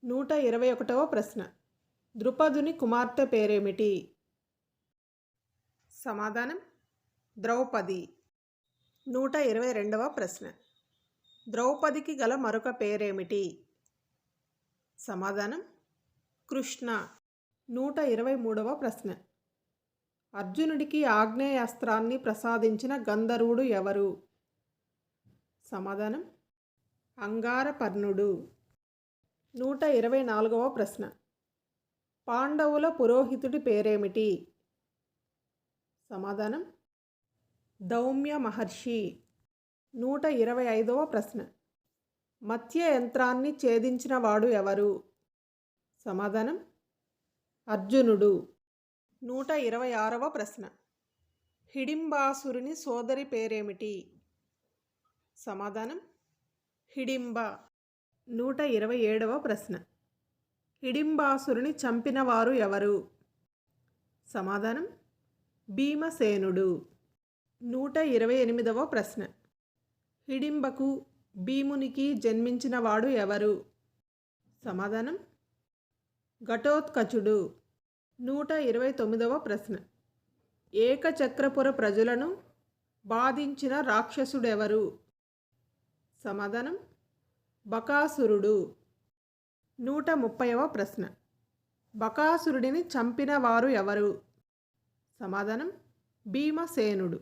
121వ ప్రశ్న. ద్రుపదుని కుమార్తె పేరేమిటి? సమాధానం ద్రౌపది. 122వ ప్రశ్న. ద్రౌపదికి గల మరొక పేరేమిటి? సమాధానం కృష్ణ. 123వ ప్రశ్న. అర్జునుడికి ఆగ్నేయాస్త్రాన్ని ప్రసాదించిన గంధర్వుడు ఎవరు? సమాధానం అంగారపర్ణుడు. 124వ ప్రశ్న. పాండవుల పురోహితుడి పేరేమిటి? సమాధానం దౌమ్య మహర్షి. 125వ ప్రశ్న. మత్స్య యంత్రాన్ని ఛేదించిన వాడు ఎవరు? సమాధానం అర్జునుడు. 126వ ప్రశ్న. హిడింబాసురుని సోదరి పేరేమిటి? సమాధానం హిడింబ. 127వ ప్రశ్న. హిడింబాసురుని చంపిన వారు ఎవరు? సమాధానం భీమసేనుడు. 128వ ప్రశ్న. హిడింబకు భీమునికి జన్మించిన వాడు ఎవరు? సమాధానం ఘటోత్కచుడు. 129వ ప్రశ్న. ఏకచక్రపుర ప్రజలను బాధించిన రాక్షసుడెవరు? సమాధానం బకాసురుడు. 130వ ప్రశ్న. బకాసురుడిని చంపిన వారు ఎవరు? సమాధానం భీమసేనుడు.